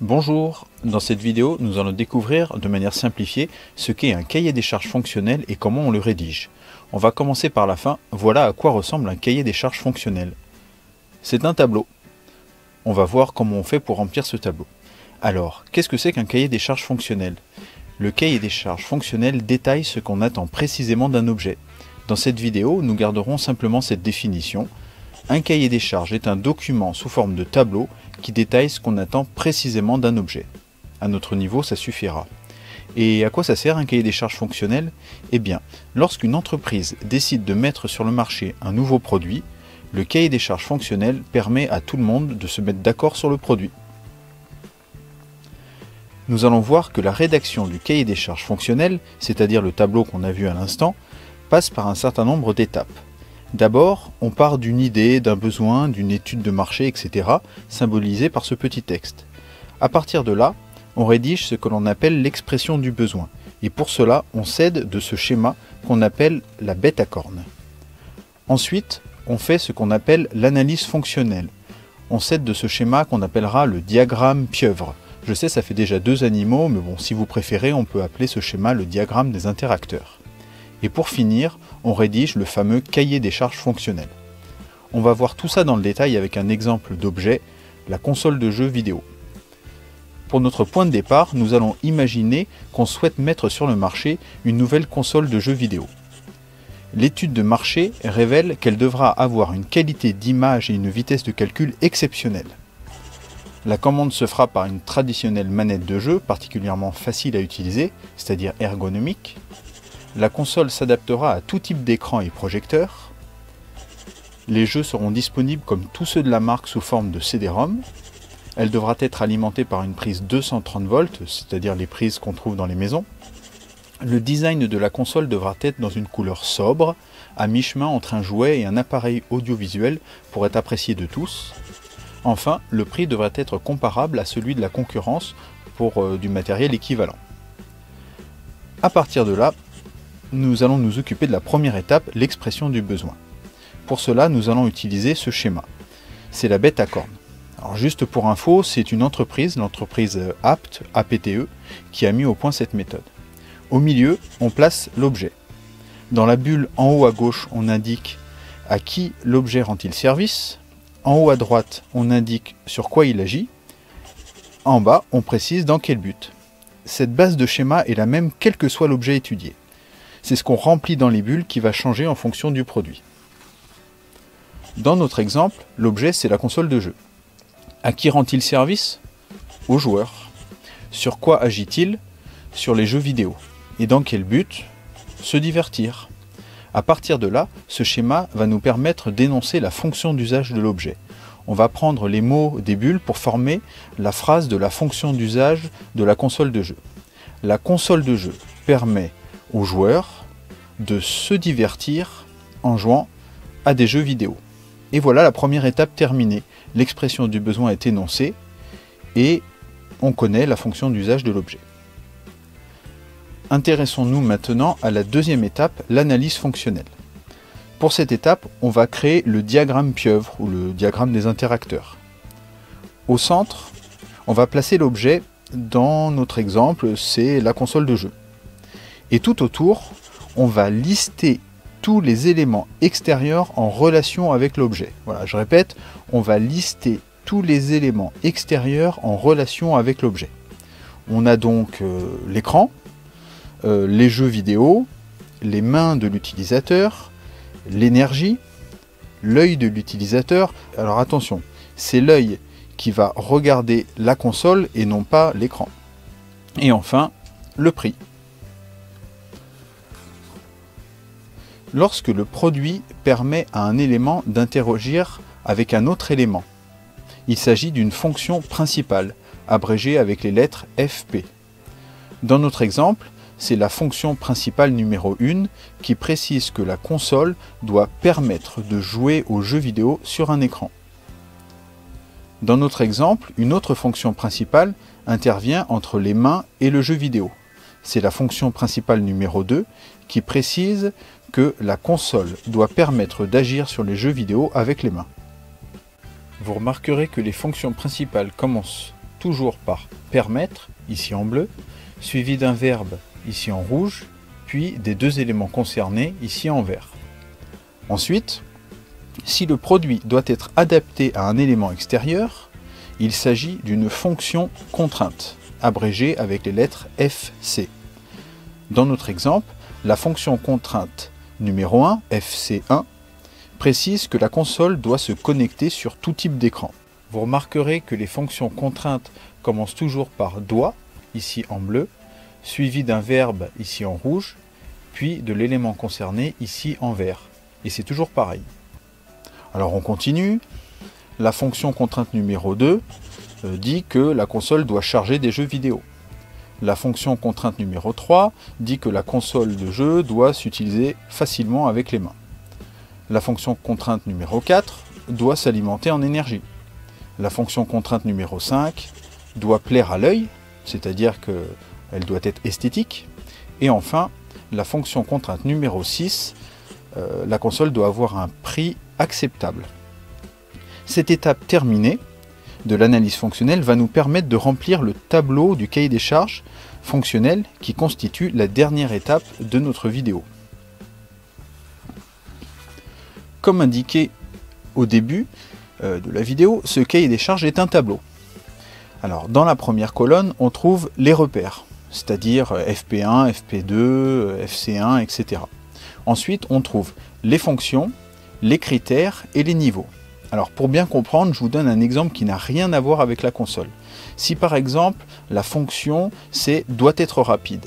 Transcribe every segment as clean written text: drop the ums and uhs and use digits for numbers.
Bonjour, dans cette vidéo nous allons découvrir de manière simplifiée ce qu'est un cahier des charges fonctionnel et comment on le rédige. On va commencer par la fin, voilà à quoi ressemble un cahier des charges fonctionnel. C'est un tableau. On va voir comment on fait pour remplir ce tableau. Alors, qu'est-ce que c'est qu'un cahier des charges fonctionnel? Le cahier des charges fonctionnel détaille ce qu'on attend précisément d'un objet. Dans cette vidéo, nous garderons simplement cette définition. Un cahier des charges est un document sous forme de tableau qui détaille ce qu'on attend précisément d'un objet. À notre niveau, ça suffira. Et à quoi ça sert un cahier des charges fonctionnel? Eh bien, lorsqu'une entreprise décide de mettre sur le marché un nouveau produit, le cahier des charges fonctionnel permet à tout le monde de se mettre d'accord sur le produit. Nous allons voir que la rédaction du cahier des charges fonctionnel, c'est-à-dire le tableau qu'on a vu à l'instant, passe par un certain nombre d'étapes. D'abord, on part d'une idée, d'un besoin, d'une étude de marché, etc., symbolisée par ce petit texte. À partir de là, on rédige ce que l'on appelle l'expression du besoin, et pour cela, on s'aide de ce schéma qu'on appelle la bête à cornes. Ensuite, on fait ce qu'on appelle l'analyse fonctionnelle. On s'aide de ce schéma qu'on appellera le diagramme pieuvre. Je sais, ça fait déjà deux animaux, mais bon, si vous préférez, on peut appeler ce schéma le diagramme des interacteurs. Et pour finir, on rédige le fameux cahier des charges fonctionnel. On va voir tout ça dans le détail avec un exemple d'objet, la console de jeu vidéo. Pour notre point de départ, nous allons imaginer qu'on souhaite mettre sur le marché une nouvelle console de jeu vidéo. L'étude de marché révèle qu'elle devra avoir une qualité d'image et une vitesse de calcul exceptionnelle. La commande se fera par une traditionnelle manette de jeu, particulièrement facile à utiliser, c'est-à-dire ergonomique. La console s'adaptera à tout type d'écran et projecteur. Les jeux seront disponibles comme tous ceux de la marque sous forme de CD-ROM. Elle devra être alimentée par une prise 230 volts, c'est-à-dire les prises qu'on trouve dans les maisons. Le design de la console devra être dans une couleur sobre, à mi-chemin entre un jouet et un appareil audiovisuel pour être apprécié de tous. Enfin, le prix devrait être comparable à celui de la concurrence pour du matériel équivalent. À partir de là, nous allons nous occuper de la première étape, l'expression du besoin. Pour cela, nous allons utiliser ce schéma. C'est la bête à cornes. Alors juste pour info, c'est une entreprise, l'entreprise APT, APTE, qui a mis au point cette méthode. Au milieu, on place l'objet. Dans la bulle en haut à gauche, on indique à qui l'objet rend-il service. En haut à droite, on indique sur quoi il agit. En bas, on précise dans quel but. Cette base de schéma est la même quel que soit l'objet étudié. C'est ce qu'on remplit dans les bulles qui va changer en fonction du produit. Dans notre exemple, l'objet c'est la console de jeu. À qui rend-il service? Aux joueurs. Sur quoi agit-il? Sur les jeux vidéo. Et dans quel but? Se divertir. À partir de là, ce schéma va nous permettre d'énoncer la fonction d'usage de l'objet. On va prendre les mots des bulles pour former la phrase de la fonction d'usage de la console de jeu. La console de jeu permet aux joueurs de se divertir en jouant à des jeux vidéo. Et voilà la première étape terminée. L'expression du besoin est énoncée et on connaît la fonction d'usage de l'objet. Intéressons-nous maintenant à la deuxième étape, l'analyse fonctionnelle. Pour cette étape, on va créer le diagramme pieuvre ou le diagramme des interacteurs. Au centre, on va placer l'objet, dans notre exemple, c'est la console de jeu. Et tout autour, on va lister tous les éléments extérieurs en relation avec l'objet. Voilà, je répète, on va lister tous les éléments extérieurs en relation avec l'objet. On a donc l'écran, les jeux vidéo, les mains de l'utilisateur, l'énergie, l'œil de l'utilisateur. Alors attention, c'est l'œil qui va regarder la console et non pas l'écran. Et enfin, le prix. Lorsque le produit permet à un élément d'interagir avec un autre élément. Il s'agit d'une fonction principale, abrégée avec les lettres FP. Dans notre exemple, c'est la fonction principale numéro 1 qui précise que la console doit permettre de jouer aux jeux vidéo sur un écran. Dans notre exemple, une autre fonction principale intervient entre les mains et le jeu vidéo. C'est la fonction principale numéro 2 qui précise que la console doit permettre d'agir sur les jeux vidéo avec les mains. Vous remarquerez que les fonctions principales commencent toujours par permettre, ici en bleu, suivi d'un verbe, ici en rouge, puis des deux éléments concernés, ici en vert. Ensuite, si le produit doit être adapté à un élément extérieur, il s'agit d'une fonction contrainte, abrégée avec les lettres FC. Dans notre exemple, la fonction contrainte numéro 1, FC1, précise que la console doit se connecter sur tout type d'écran. Vous remarquerez que les fonctions contraintes commencent toujours par doit, ici en bleu, suivi d'un verbe, ici en rouge, puis de l'élément concerné, ici en vert. Et c'est toujours pareil. Alors on continue. La fonction contrainte numéro 2 dit que la console doit charger des jeux vidéo. La fonction contrainte numéro 3 dit que la console de jeu doit s'utiliser facilement avec les mains. La fonction contrainte numéro 4 doit s'alimenter en énergie. La fonction contrainte numéro 5 doit plaire à l'œil, c'est-à-dire qu'elle doit être esthétique. Et enfin, la fonction contrainte numéro 6, la console doit avoir un prix acceptable. Cette étape terminée de l'analyse fonctionnelle va nous permettre de remplir le tableau du cahier des charges fonctionnel qui constitue la dernière étape de notre vidéo. Comme indiqué au début de la vidéo, ce cahier des charges est un tableau. Alors, dans la première colonne, on trouve les repères, c'est-à-dire FP1, FP2, FC1, etc. Ensuite, on trouve les fonctions, les critères et les niveaux. Alors, pour bien comprendre, je vous donne un exemple qui n'a rien à voir avec la console. Si par exemple, la fonction, c'est doit être rapide.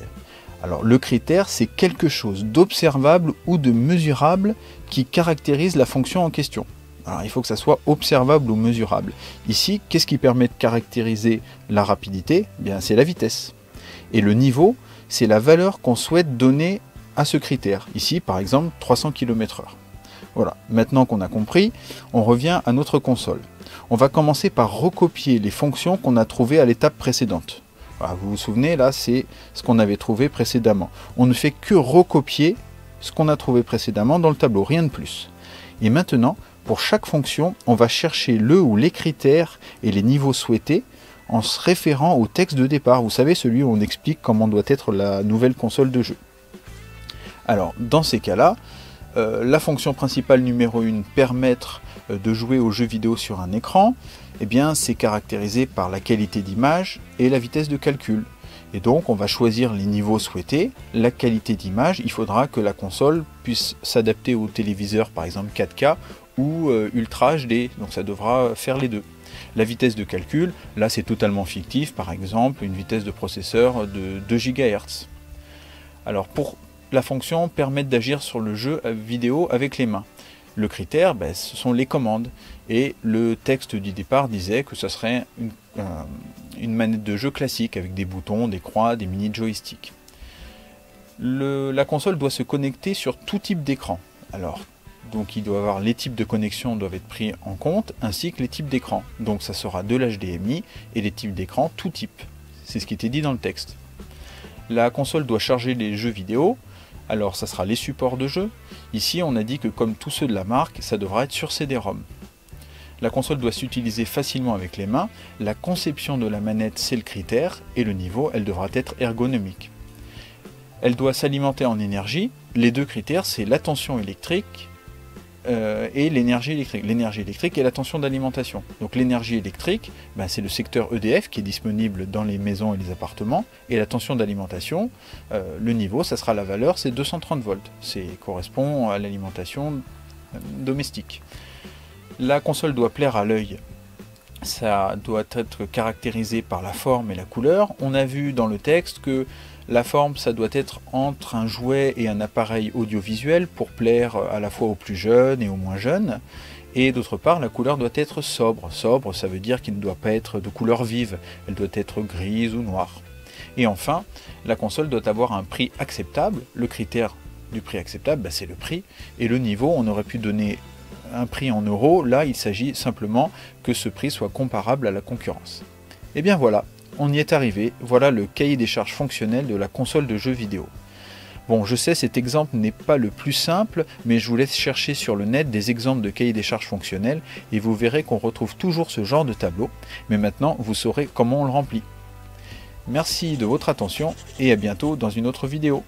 Alors, le critère, c'est quelque chose d'observable ou de mesurable qui caractérise la fonction en question. Alors, il faut que ça soit observable ou mesurable. Ici, qu'est-ce qui permet de caractériser la rapidité? Bien, c'est la vitesse. Et le niveau, c'est la valeur qu'on souhaite donner à ce critère. Ici, par exemple, 300 km/h. Voilà, maintenant qu'on a compris, on revient à notre console. On va commencer par recopier les fonctions qu'on a trouvées à l'étape précédente. Voilà, vous vous souvenez, là, c'est ce qu'on avait trouvé précédemment. On ne fait que recopier ce qu'on a trouvé précédemment dans le tableau, rien de plus. Et maintenant, pour chaque fonction, on va chercher le ou les critères et les niveaux souhaités en se référant au texte de départ. Vous savez, celui où on explique comment doit être la nouvelle console de jeu. Alors, dans ces cas-là, la fonction principale numéro 1, permettre de jouer aux jeux vidéo sur un écran, eh bien, c'est caractérisé par la qualité d'image et la vitesse de calcul. Et donc, on va choisir les niveaux souhaités. La qualité d'image, il faudra que la console puisse s'adapter au téléviseur, par exemple 4K ou Ultra HD, donc ça devra faire les deux. La vitesse de calcul, là c'est totalement fictif, par exemple une vitesse de processeur de 2 GHz. Alors pour la fonction permettre d'agir sur le jeu vidéo avec les mains. Le critère, ce sont les commandes. Et le texte du départ disait que ce serait une manette de jeu classique avec des boutons, des croix, des mini joysticks. La console doit se connecter sur tout type d'écran. Alors, donc il doit avoir les types de connexion doivent être pris en compte, ainsi que les types d'écran. Donc ça sera de l'HDMI et les types d'écran tout type. C'est ce qui était dit dans le texte. La console doit charger les jeux vidéo. Alors ça sera les supports de jeu. Ici on a dit que comme tous ceux de la marque, ça devra être sur CD-ROM. La console doit s'utiliser facilement avec les mains. La conception de la manette, c'est le critère. Et le niveau, elle devra être ergonomique. Elle doit s'alimenter en énergie. Les deux critères, c'est la tension électrique et l'énergie électrique. L'énergie électrique et la tension d'alimentation. Donc l'énergie électrique, c'est le secteur EDF qui est disponible dans les maisons et les appartements. Et la tension d'alimentation, le niveau, ça sera la valeur, c'est 230 volts. Ça correspond à l'alimentation domestique. La console doit plaire à l'œil. Ça doit être caractérisé par la forme et la couleur. On a vu dans le texte que la forme, ça doit être entre un jouet et un appareil audiovisuel pour plaire à la fois aux plus jeunes et aux moins jeunes. Et d'autre part, la couleur doit être sobre. Sobre, ça veut dire qu'il ne doit pas être de couleur vive. Elle doit être grise ou noire. Et enfin, la console doit avoir un prix acceptable. Le critère du prix acceptable, c'est le prix. Et le niveau, on aurait pu donner un prix en euros. Là, il s'agit simplement que ce prix soit comparable à la concurrence. Et bien voilà. On y est arrivé, voilà le cahier des charges fonctionnel de la console de jeux vidéo. Bon, je sais, cet exemple n'est pas le plus simple, mais je vous laisse chercher sur le net des exemples de cahiers des charges fonctionnels et vous verrez qu'on retrouve toujours ce genre de tableau. Mais maintenant, vous saurez comment on le remplit. Merci de votre attention et à bientôt dans une autre vidéo.